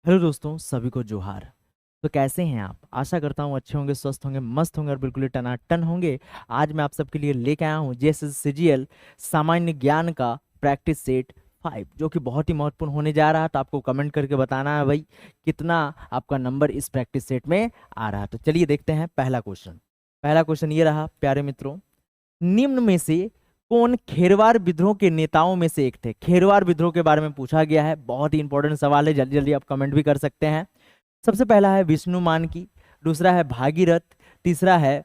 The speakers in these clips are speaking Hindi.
हेलो दोस्तों, सभी को जोहार। तो कैसे हैं आप? आशा करता हूँ अच्छे होंगे, स्वस्थ होंगे, मस्त होंगे और बिल्कुल ही टनाटन होंगे। आज मैं आप सबके लिए लेके आया हूँ जेएसएससीजीएल सामान्य ज्ञान का प्रैक्टिस सेट 5, जो कि बहुत ही महत्वपूर्ण होने जा रहा है। तो आपको कमेंट करके बताना है भाई कितना आपका नंबर इस प्रैक्टिस सेट में आ रहा है। तो चलिए देखते हैं पहला क्वेश्चन। पहला क्वेश्चन ये रहा प्यारे मित्रों, निम्न में से कौन खेरवार विद्रोह के नेताओं में से एक थे? खेरवार विद्रोह के बारे में पूछा गया है, बहुत ही इंपॉर्टेंट सवाल है, जल्दी जल्दी आप कमेंट भी कर सकते हैं। सबसे पहला है विष्णु मानकी, दूसरा है भागीरथ, तीसरा है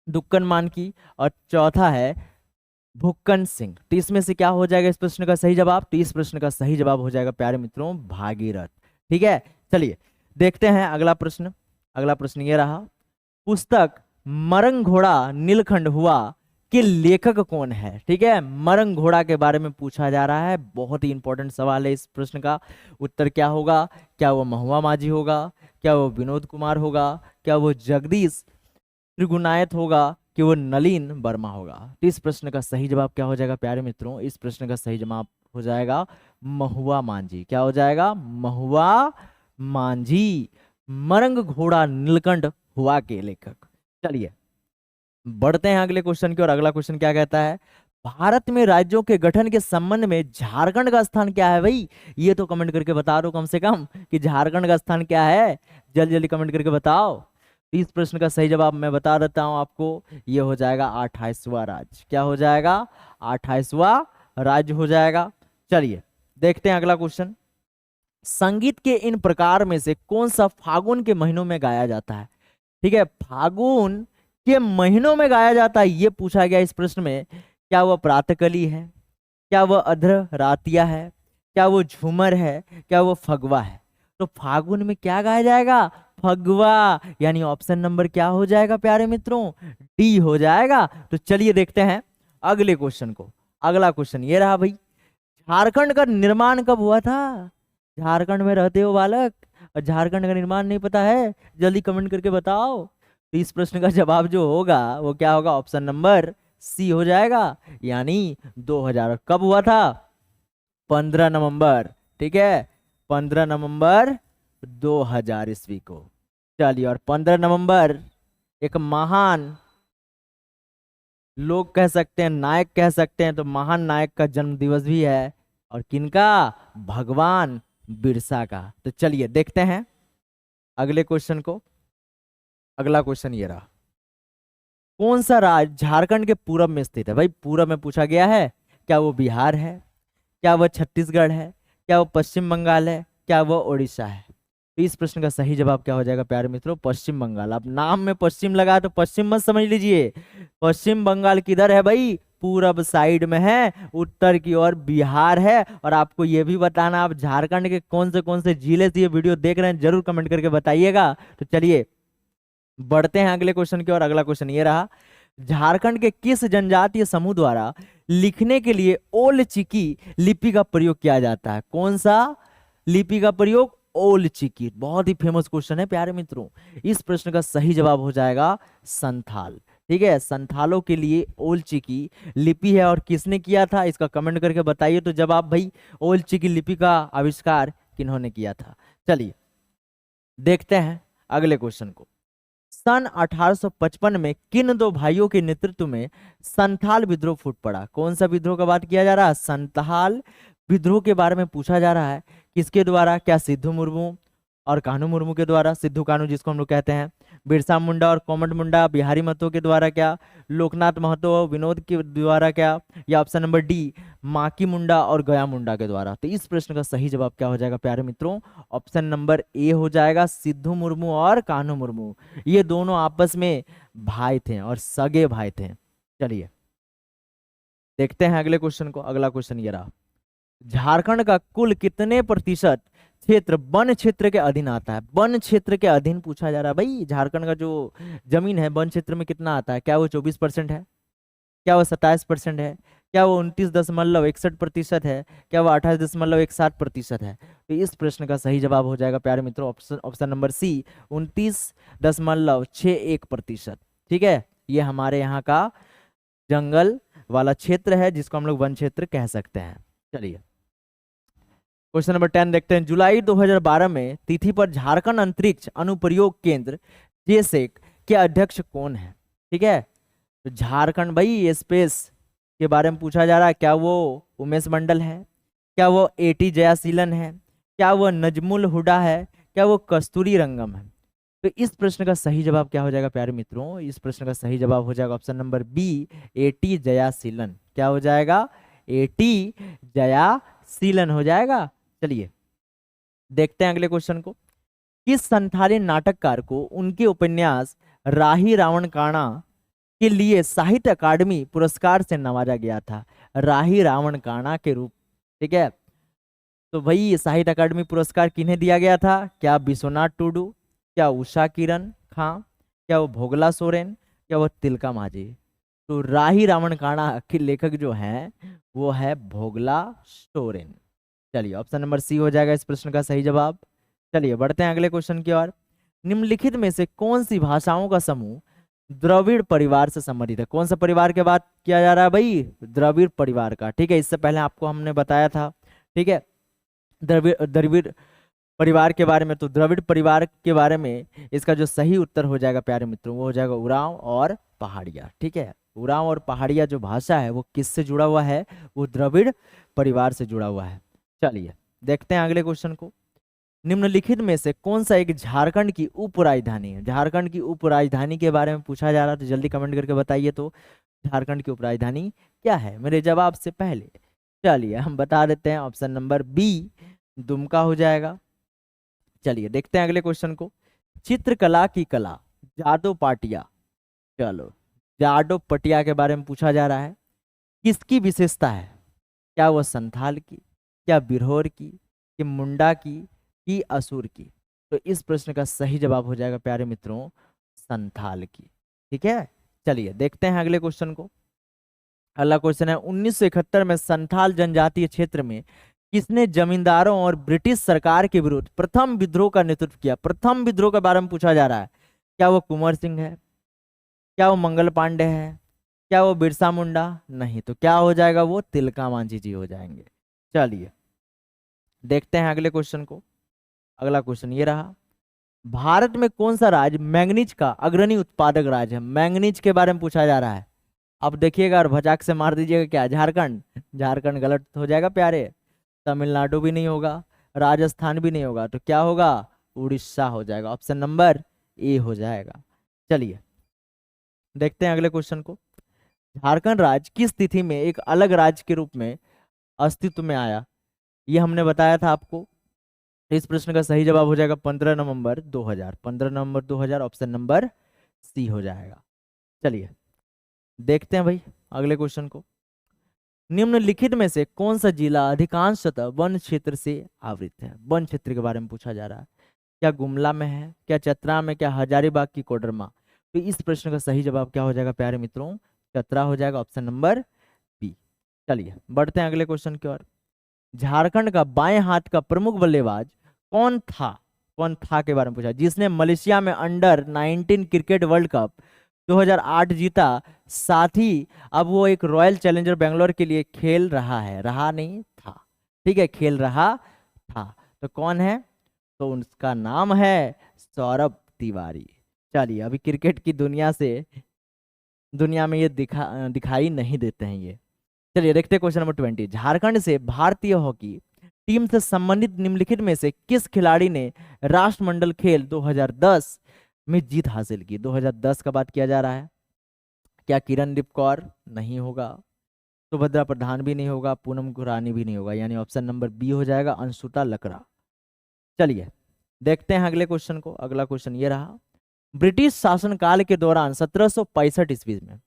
दुक्कन मानकी और चौथा है भुक्कन सिंह। तो इसमें से क्या हो जाएगा इस प्रश्न का सही जवाब? तो इस प्रश्न का सही जवाब हो जाएगा प्यारे मित्रों भागीरथ। ठीक है, चलिए देखते हैं अगला प्रश्न। अगला प्रश्न ये रहा, पुस्तक मरंग घोड़ा नीलखंड हुआ के लेखक कौन है? ठीक है, मरंग घोड़ा के बारे में पूछा जा रहा है, बहुत ही इंपॉर्टेंट सवाल है। इस प्रश्न का उत्तर क्या होगा? क्या वो महुआ माझी होगा, क्या वो विनोद कुमार होगा, क्या वो जगदीश त्रिगुणायत होगा, कि वो नलिन वर्मा होगा? तो इस प्रश्न का सही जवाब क्या हो जाएगा प्यारे मित्रों? इस प्रश्न का सही जवाब हो जाएगा महुआ मांझी। क्या हो जाएगा? महुआ मांझी, मरंग घोड़ा नीलकंठ हुआ के लेखक। चलिए बढ़ते हैं अगले क्वेश्चन की। और अगला क्वेश्चन क्या कहता है, भारत में राज्यों के गठन के संबंध में झारखंड का स्थान क्या है? भाई ये तो कमेंट करके बता दो कम से कम कि झारखंड का स्थान क्या है। जल्दी जल्दी कमेंट करके बताओ। इस प्रश्न का सही जवाब मैं बता देता हूं आपको, ये हो जाएगा 28वां राज्य। क्या हो जाएगा? 28वां राज्य हो जाएगा। चलिए देखते हैं अगला क्वेश्चन। संगीत के इन प्रकार में से कौन सा फागुन के महीनों में गाया जाता है? ठीक है, फागुन के महीनों में गाया जाता है, ये पूछा गया इस प्रश्न में। क्या वह प्रातकली है, क्या वह अध्र रातिया है, क्या वो झूमर है, क्या वो फगवा है? तो फागुन में क्या गाया जाएगा? फगवा, यानी ऑप्शन नंबर क्या हो जाएगा प्यारे मित्रों? डी हो जाएगा। तो चलिए देखते हैं अगले क्वेश्चन को। अगला क्वेश्चन ये रहा भाई, झारखंड का निर्माण कब हुआ था? झारखंड में रहते हो बालक और झारखंड का निर्माण नहीं पता है? जल्दी कमेंट करके बताओ। तो इस प्रश्न का जवाब जो होगा वो क्या होगा? ऑप्शन नंबर सी हो जाएगा, यानी 2000। कब हुआ था? 15 नवंबर। ठीक है, 15 नवंबर 2000 ईस्वी को। चलिए, और 15 नवंबर एक महान, लोग कह सकते हैं नायक कह सकते हैं, तो महान नायक का जन्म दिवस भी है। और किनका? भगवान बिरसा का। तो चलिए देखते हैं अगले क्वेश्चन को। अगला क्वेश्चन ये रहा, कौन सा राज्य झारखंड के पूरब में स्थित है? भाई पूरब में पूछा गया है, क्या वो बिहार है, क्या वह छत्तीसगढ़ है, क्या वो पश्चिम बंगाल है, क्या वह उड़ीसा है? तो इस प्रश्न का सही जवाब क्या हो जाएगा प्यारे मित्रों? पश्चिम बंगाल। अब नाम में पश्चिम लगा तो पश्चिम मत समझ लीजिए। पश्चिम बंगाल किधर है भाई? पूरब साइड में है, उत्तर की ओर बिहार है। और आपको ये भी बताना, आप झारखंड के कौन से जिले से ये वीडियो देख रहे हैं जरूर कमेंट करके बताइएगा। तो चलिए बढ़ते हैं अगले क्वेश्चन की ओर। अगला क्वेश्चन ये रहा, झारखंड के किस जनजातीय समूह द्वारा लिखने के लिए ओल चिकी लिपि का प्रयोग किया जाता है? कौन सा लिपि का प्रयोग? ओल चिकी। बहुत ही फेमस क्वेश्चन है प्यारे मित्रों। इस प्रश्न का सही जवाब हो जाएगा संथाल। ठीक है, संथालों के लिए ओल चिकी लिपि है। और किसने किया था इसका कमेंट करके बताइए तो जवाब भाई, ओल चिकी लिपि का आविष्कार किन्होंने किया था? चलिए देखते हैं अगले क्वेश्चन को। सन 1855 में किन दो भाइयों के नेतृत्व में संथाल विद्रोह फूट पड़ा? कौन सा विद्रोह का बात किया जा रहा है? संथाल विद्रोह के बारे में पूछा जा रहा है। किसके द्वारा? क्या सिद्धू मुर्मू और कान्हू मुर्मू के द्वारा, सिद्धू कान्हू जिसको हम लोग कहते हैं, बिरसा मुंडा और कोमट मुंडा बिहारी महतो के द्वारा, क्या लोकनाथ महतो और विनोद के द्वारा, क्या या ऑप्शन नंबर डी माकी मुंडा और गया मुंडा के द्वारा? तो इस प्रश्न का सही जवाब क्या हो जाएगा प्यारे मित्रों? ऑप्शन नंबर ए हो जाएगा, सिद्धू मुर्मू और कान्हू मुर्मू। ये दोनों आपस में भाई थे और सगे भाई थे। चलिए देखते हैं अगले क्वेश्चन को। अगला क्वेश्चन ये रहा, झारखंड का कुल कितने प्रतिशत क्षेत्र वन क्षेत्र के अधीन आता है? वन क्षेत्र के अधीन पूछा जा रहा है भाई। झारखंड का जो जमीन है वन क्षेत्र में कितना आता है? क्या वो 24% है, क्या वो 27% है, क्या वो 29.61% है, क्या वो 28.17% है? तो इस प्रश्न का सही जवाब हो जाएगा प्यारे मित्रों ऑप्शन ऑप्शन नंबर सी, 29.61%। ठीक है, ये हमारे यहाँ का जंगल वाला क्षेत्र है जिसको हम लोग वन क्षेत्र कह सकते हैं। चलिए क्वेश्चन नंबर 10 देखते हैं। जुलाई 2012 में तिथि पर झारखंड अंतरिक्ष अनुप्रयोग केंद्र जेसेक के अध्यक्ष कौन है? ठीक है, तो झारखंड भाई ये स्पेस के बारे में पूछा जा रहा है। क्या वो उमेश मंडल है? क्या वो एटी जयाशीलन है? क्या वो नजमुल हुडा है? क्या वो कस्तूरी रंगम है? तो इस प्रश्न का सही जवाब क्या हो जाएगा प्यारे मित्रों? इस प्रश्न का सही जवाब हो जाएगा ऑप्शन नंबर बी, एटी जयाशीलन। क्या हो जाएगा? एटी जयाशीलन हो जाएगा। चलिए देखते हैं अगले क्वेश्चन को। किस संथाली नाटककार को उनके उपन्यास राही रावण काणा के लिए साहित्य अकादमी पुरस्कार से नवाजा गया था? राही रावण काणा के रूप, ठीक है, तो भाई ये साहित्य अकादमी पुरस्कार किन्हें दिया गया था? क्या विश्वनाथ टुडू? क्या उषा किरण खां? क्या वो भोगला सोरेन? क्या वो तिलका माझी? तो राही रावण काणा के लेखक जो हैं वो है भोगला सोरेन। चलिए ऑप्शन नंबर सी हो जाएगा इस प्रश्न का सही जवाब। चलिए बढ़ते हैं अगले क्वेश्चन की ओर। निम्नलिखित में से कौन सी भाषाओं का समूह द्रविड़ परिवार से संबंधित है? कौन सा परिवार की बात किया जा रहा है भाई? द्रविड़ परिवार का। ठीक है, इससे पहले आपको हमने बताया था, ठीक है, द्रविड़ द्रविड़ परिवार के बारे में। तो द्रविड़ परिवार के बारे में इसका जो सही उत्तर हो जाएगा प्यारे मित्रों वो हो जाएगा उरांव और पहाड़िया। ठीक है, उरांव और पहाड़िया जो भाषा है वो किससे जुड़ा हुआ है? वो द्रविड़ परिवार से जुड़ा हुआ है। चलिए देखते हैं अगले क्वेश्चन को। निम्नलिखित में से कौन सा एक झारखंड की उपराजधानी है? झारखंड की उपराजधानी के बारे में पूछा जा रहा है, तो जल्दी कमेंट करके बताइए तो झारखंड की उपराजधानी क्या है मेरे जवाब से पहले। चलिए हम बता देते हैं, ऑप्शन नंबर बी दुमका हो जाएगा। चलिए देखते हैं अगले क्वेश्चन को। चित्रकला की कला जादो पाटिया, चलो जाडो पटिया के बारे में पूछा जा रहा है, किसकी विशेषता है? क्या वह संथाल की, क्या बिरहोर की, कि मुंडा की असुर की? तो इस प्रश्न का सही जवाब हो जाएगा प्यारे मित्रों संथाल की। ठीक है, चलिए देखते हैं अगले क्वेश्चन को। अगला क्वेश्चन है 1971 में संथाल जनजातीय क्षेत्र में किसने जमींदारों और ब्रिटिश सरकार के विरुद्ध प्रथम विद्रोह का नेतृत्व किया? प्रथम विद्रोह के बारे में पूछा जा रहा है। क्या वो कुंवर सिंह है? क्या वो मंगल पांडे है? क्या वो बिरसा मुंडा? नहीं, तो क्या हो जाएगा? वो तिलका मांझी जी हो जाएंगे। चलिए देखते हैं अगले क्वेश्चन को। अगला क्वेश्चन ये रहा, भारत में कौन सा राज्य मैंगनीज का अग्रणी उत्पादक राज्य है? मैंगनीज के बारे में पूछा जा रहा है। अब देखिएगा और भचाक से मार दीजिएगा, क्या झारखंड? झारखंड गलत हो जाएगा प्यारे, तमिलनाडु भी नहीं होगा, राजस्थान भी नहीं होगा, तो क्या होगा? उड़ीसा हो जाएगा। ऑप्शन नंबर ए हो जाएगा। चलिए देखते हैं अगले क्वेश्चन को। झारखंड राज्य किस तिथि में एक अलग राज्य के रूप में अस्तित्व में आया? ये हमने बताया था आपको। इस प्रश्न का सही जवाब हो जाएगा 15 नवंबर 2000। 15 नवंबर 2000 ऑप्शन नंबर सी हो जाएगा। चलिए देखते हैं भाई अगले क्वेश्चन को। निम्नलिखित में से कौन सा जिला अधिकांशतः वन क्षेत्र से आवृत है? वन क्षेत्र के बारे में पूछा जा रहा है। क्या गुमला में है? क्या चतरा में? क्या हजारीबाग की कोडरमा? तो इस प्रश्न का सही जवाब क्या हो जाएगा प्यारे मित्रों? चतरा हो जाएगा, ऑप्शन नंबर बी। चलिए बढ़ते हैं अगले क्वेश्चन की ओर। झारखंड का बाएं हाथ का प्रमुख बल्लेबाज कौन था? कौन था के बारे में पूछा, जिसने मलेशिया में अंडर 19 क्रिकेट वर्ल्ड कप 2008 जीता, साथ ही अब वो एक रॉयल चैलेंजर बेंगलोर के लिए खेल रहा है। रहा नहीं था, ठीक है, खेल रहा था। तो कौन है? तो उसका नाम है सौरभ तिवारी। चलिए अभी क्रिकेट की दुनिया में ये दिखाई नहीं देते हैं ये। चलिए देखते हैं क्वेश्चन नंबर 20। झारखंड से भारतीय हॉकी टीम से संबंधित निम्नलिखित में से किस खिलाड़ी ने राष्ट्रमंडल खेल 2010 में जीत हासिल की? 2010 का बात किया जा रहा है। क्या किरणदीप कौर? नहीं होगा। सुभद्रा प्रधान भी नहीं होगा। पूनम खुरानी भी नहीं होगा, यानी ऑप्शन नंबर बी हो जाएगा अंशुता लकड़ा। चलिए देखते हैं अगले क्वेश्चन को। अगला क्वेश्चन ये रहा, ब्रिटिश शासनकाल के दौरान 1765 ईस्वी में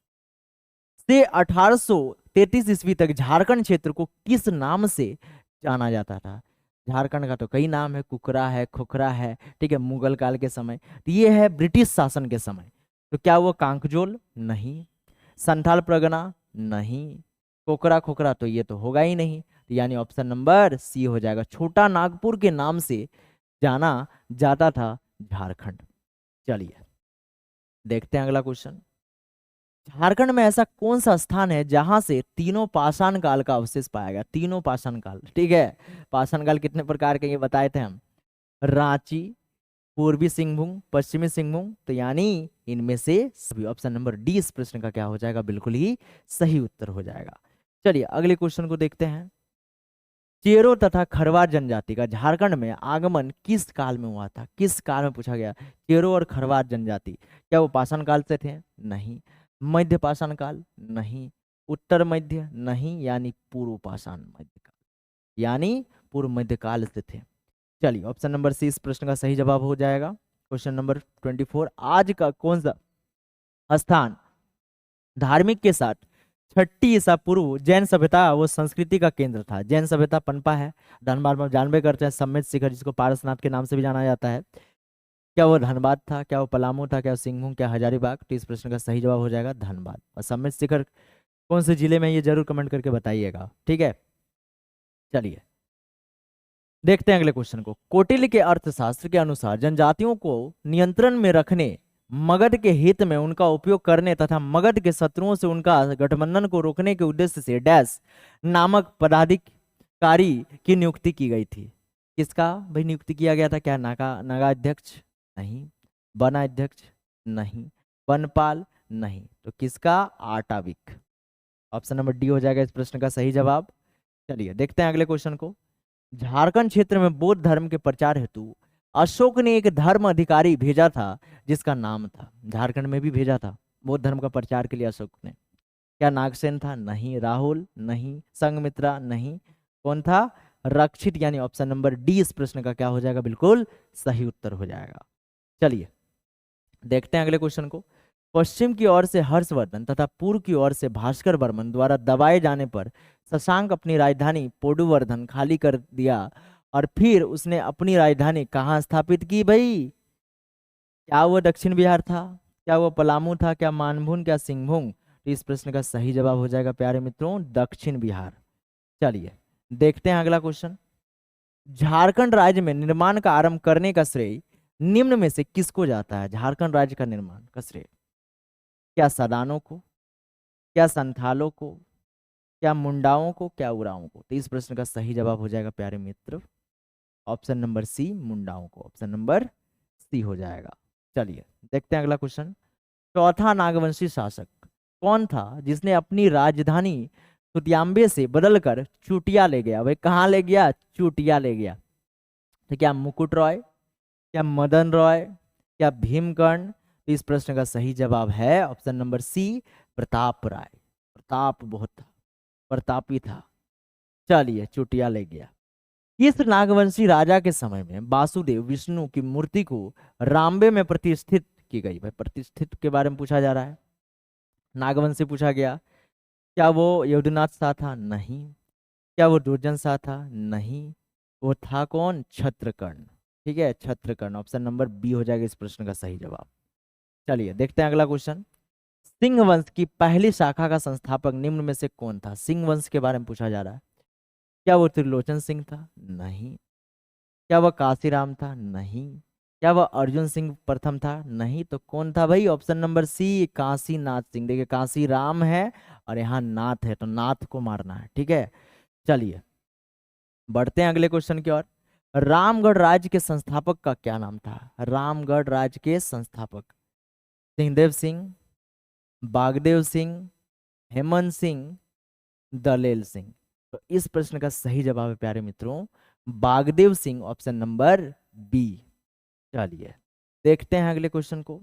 से 1833 ईस्वी तक झारखंड क्षेत्र को किस नाम से जाना जाता था? झारखंड का तो कई नाम है, कुकरा है, खुखरा है, ठीक है, मुगल काल के समय। तो ये है ब्रिटिश शासन के समय। तो क्या वो कांकजोल? नहीं। संथाल परगना? नहीं। कोकरा खोकरा तो ये तो होगा ही नहीं, तो यानी ऑप्शन नंबर सी हो जाएगा। छोटा नागपुर के नाम से जाना जाता था झारखंड। चलिए देखते हैं अगला क्वेश्चन। झारखंड में ऐसा कौन सा स्थान है जहां से तीनों पाषाण काल का अवशेष पाया गया? तीनों पाषाण काल, ठीक है। पाषाण काल कितने प्रकार के ये बताए थे हम। रांची, पूर्वी सिंहभूम, पश्चिमी सिंहभूम, तो यानी इनमें से सभी। ऑप्शन नंबर डी इस प्रश्न का क्या हो जाएगा? बिल्कुल ही सही उत्तर हो जाएगा। चलिए अगले क्वेश्चन को देखते हैं। चेरो तथा खरवार जनजाति का झारखंड में आगमन किस काल में हुआ था? किस काल में पूछा गया। चेरो और खरवार जनजाति क्या वो पाषाण काल से थे? नहीं। मध्य पाषाण काल? नहीं। उत्तर मध्य? नहीं, यानी पूर्व पाषाण मध्य काल, यानी पूर्व मध्य काल से थे। चलिए ऑप्शन नंबर सी इस प्रश्न का सही जवाब हो जाएगा। क्वेश्चन नंबर 24, आज का कौन सा स्थान धार्मिक के साथ छठी ईसा पूर्व जैन सभ्यता वो संस्कृति का केंद्र था? जैन सभ्यता पनपा है धनबाद में, जानबे करते हैं समेत शिखर जिसको पारसनाथ के नाम से भी जाना जाता है। क्या वो धनबाद था? क्या वो पलामू था? क्या वो सिंहभूम? क्या हजारीबाग? तो इस प्रश्न का सही जवाब हो जाएगा धनबाद। और समेत शिखर कौन से जिले में, ये जरूर कमेंट करके बताइएगा, ठीक है। चलिए देखते हैं अगले क्वेश्चन को। कौटिल्य के अर्थशास्त्र के अनुसार जनजातियों को नियंत्रण में रखने, मगध के हित में उनका उपयोग करने तथा मगध के शत्रुओं से उनका गठबंधन को रोकने के उद्देश्य से डैश नामक पदाधिकारी की नियुक्ति की गई थी। किसका भाई नियुक्ति किया गया था? क्या नागा अध्यक्ष? नहीं। वन अध्यक्ष? नहीं। वनपाल? नहीं। तो किसका? आटाविक। ऑप्शन नंबर डी हो जाएगा इस प्रश्न का सही जवाब। चलिए देखते हैं अगले क्वेश्चन को। झारखंड क्षेत्र में बौद्ध धर्म के प्रचार हेतु अशोक ने एक धर्म अधिकारी भेजा था जिसका नाम था, झारखंड में भी भेजा था बौद्ध धर्म का प्रचार के लिए अशोक ने। क्या नागसेन था? नहीं। राहुल? नहीं। संघमित्रा? नहीं। कौन था? रक्षित, यानी ऑप्शन नंबर डी इस प्रश्न का क्या हो जाएगा? बिल्कुल सही उत्तर हो जाएगा। चलिए देखते हैं अगले क्वेश्चन को। पश्चिम की ओर से हर्षवर्धन तथा पूर्व की ओर से भास्कर वर्मन द्वारा दबाए जाने पर शशांक अपनी राजधानी पोडुवर्धन खाली कर दिया और फिर उसने अपनी राजधानी कहाँ स्थापित की भाई? क्या वो दक्षिण बिहार था? क्या वो पलामू था? क्या मानभूम? क्या सिंहभूम? तो इस प्रश्न का सही जवाब हो जाएगा प्यारे मित्रों दक्षिण बिहार। चलिए देखते हैं अगला क्वेश्चन। झारखंड राज्य में निर्माण का आरंभ करने का श्रेय निम्न में से किसको जाता है? झारखंड राज्य का निर्माण का श्रेय क्या सदानों को? क्या संथालों को? क्या मुंडाओं को? क्या उराओं को? तो इस प्रश्न का सही जवाब हो जाएगा प्यारे मित्र ऑप्शन नंबर सी मुंडाओं को। ऑप्शन नंबर सी हो जाएगा। चलिए देखते हैं अगला क्वेश्चन। चौथा नागवंशी शासक कौन था जिसने अपनी राजधानी सुतियांबे से बदलकर चूटिया ले गया? भाई कहाँ ले गया? चूटिया ले गया। तो क्या मुकुट रॉय? क्या मदन रॉय? क्या भीमकर्ण? तो इस प्रश्न का सही जवाब है ऑप्शन नंबर सी प्रताप राय। प्रताप बहुत था, प्रतापी था। चलिए चूटिया ले गया। इस नागवंशी राजा के समय में वासुदेव विष्णु की मूर्ति को रामबे में प्रतिष्ठित की गई। भाई प्रतिष्ठित के बारे में पूछा जा रहा है, नागवंशी पूछा गया। क्या वो यदुनाथ शाह था? नहीं। क्या वो दुर्जन शाह था? नहीं। वो था कौन? छत्रकर्ण। ठीक है छत्रकर्ण। ऑप्शन नंबर बी हो जाएगा इस प्रश्न का सही जवाब। चलिए देखते हैं अगला क्वेश्चन। सिंह वंश की पहली शाखा का संस्थापक निम्न में से कौन था? सिंह वंश के बारे में पूछा जा रहा है। क्या वो त्रिलोचन सिंह था? नहीं। क्या वह काशीराम था? नहीं। क्या वह अर्जुन सिंह प्रथम था? नहीं। तो कौन था भाई? Option number C Kashinath Singh. देखिए काशी राम है और यहाँ नाथ है, तो नाथ को मारना है, ठीक है। चलिए बढ़ते हैं अगले क्वेश्चन की ओर। रामगढ़ राज्य के संस्थापक का क्या नाम था? रामगढ़ राज्य के संस्थापक सिंहदेव सिंह, बागदेव सिंह, हेमंत सिंह, दलेल सिंह। तो इस प्रश्न का सही जवाब है प्यारे मित्रों Bagdev Singh. Option number B. चलिए देखते हैं अगले क्वेश्चन को।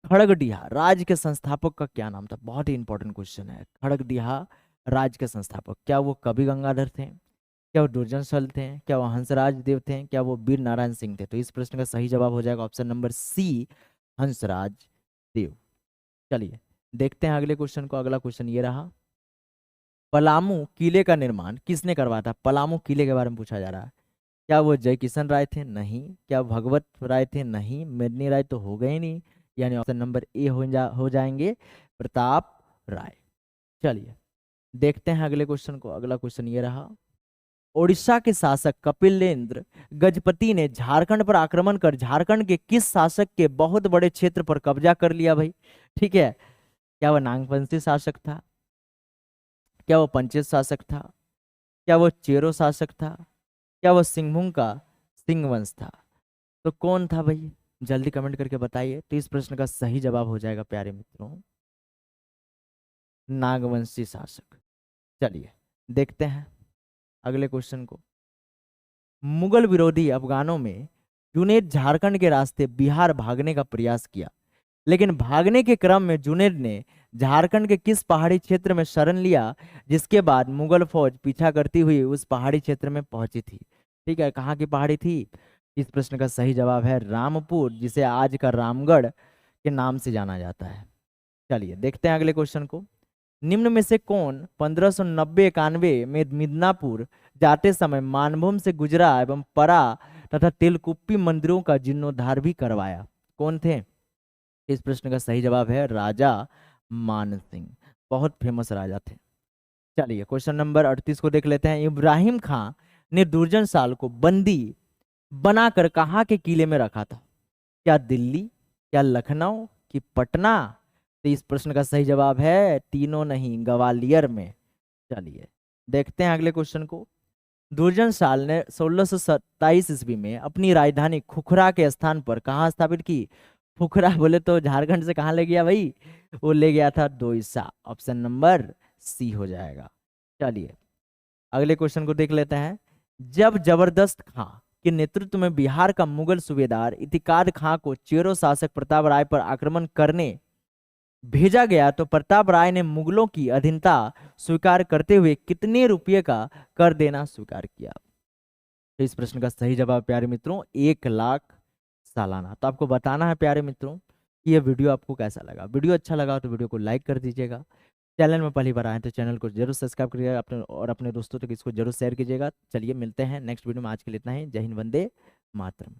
खड़गडिहा राज्य के संस्थापक का क्या नाम था? बहुत ही इंपॉर्टेंट क्वेश्चन है। खड़गडिहा राज्य के संस्थापक क्या वो कवि गंगाधर थे? क्या वो दुर्जन सल थे? क्या वो हंसराज देव थे? क्या वो वीर नारायण सिंह थे? तो इस प्रश्न का सही जवाब हो जाएगा ऑप्शन नंबर सी हंसराज देव। चलिए देखते हैं अगले क्वेश्चन को। अगला क्वेश्चन ये रहा। पलामू किले का निर्माण किसने करवाया था? पलामू किले के बारे में पूछा जा रहा है। क्या वो जय किशन राय थे? नहीं। क्या भगवत राय थे? नहीं। मेदिनी राय तो हो गए नहीं, यानी ऑप्शन नंबर ए हो जाएंगे प्रताप राय। चलिए देखते हैं अगले क्वेश्चन को। अगला क्वेश्चन ये रहा। ओडिशा के शासक कपिलेंद्र गजपति ने झारखंड पर आक्रमण कर झारखंड के किस शासक के बहुत बड़े क्षेत्र पर कब्जा कर लिया भाई? ठीक है क्या वह नागवंशी शासक था? क्या वो पंचेत शासक था? क्या वो चेरो शासक था? क्या वो सिंहभूम का सिंह वंश था? तो कौन था भाई? जल्दी कमेंट करके बताइए। तो इस प्रश्न का सही जवाब हो जाएगा प्यारे मित्रों, नागवंशी शासक। चलिए देखते हैं अगले क्वेश्चन को। मुगल विरोधी अफगानों में जुनैद झारखंड के रास्ते बिहार भागने का प्रयास किया, लेकिन भागने के क्रम में जुनैद ने झारखंड के किस पहाड़ी क्षेत्र में शरण लिया, जिसके बाद मुगल फौज पीछा करती हुई उस पहाड़ी क्षेत्र में पहुंची थी? ठीक है, कहाँ की पहाड़ी थी? इस प्रश्न का सही जवाब है रामपुर, जिसे आज का रामगढ़ के नाम से जाना जाता है। चलिए देखते हैं अगले क्वेश्चन को। निम्न में से कौन 1590-91 में मिदनापुर जाते समय मानभूम से गुजरा एवं परा तथा तेलकुप्पी मंदिरों का जीर्णोद्धार भी करवाया? कौन थे? इस प्रश्न का सही जवाब है राजा मान सिंह, बहुत फेमस राजा थे। चलिए क्वेश्चन नंबर 38 को देख लेते हैं। इब्राहिम खां ने दुर्जन साल को बंदी बनाकर कहाँ के किले में रखा था? क्या दिल्ली, क्या लखनऊ, कि पटना? तो इस प्रश्न का सही जवाब है तीनों नहीं, ग्वालियर में। चलिए देखते हैं अगले क्वेश्चन को। दुर्जन साल ने 1627 ईस्वी में अपनी राजधानी खुखरा के स्थान पर कहाँ स्थापित की? खुखरा बोले तो झारखंड से कहाँ ले गया भाई? वो ले गया था दोईसा। ऑप्शन नंबर सी हो जाएगा। चलिए अगले क्वेश्चन को देख लेते हैं। जब जबरदस्त खां के नेतृत्व में बिहार का मुगल सूबेदार इतिकाद खां को चेरो शासक प्रताप राय पर आक्रमण करने भेजा गया, तो प्रताप राय ने मुगलों की अधीनता स्वीकार करते हुए कितने रुपये का कर देना स्वीकार किया? तो इस प्रश्न का सही जवाब प्यारे मित्रों 1 लाख सालाना। तो आपको बताना है प्यारे मित्रों कि यह वीडियो आपको कैसा लगा। वीडियो अच्छा लगा तो वीडियो को लाइक कर दीजिएगा। चैनल में पहली बार आए तो चैनल को जरूर सब्सक्राइब करिएगा अपने और अपने दोस्तों तक इसको जरूर शेयर कीजिएगा। चलिए मिलते हैं नेक्स्ट वीडियो में। आज के लिए इतना ही। जय हिंद, वंदे मातरम।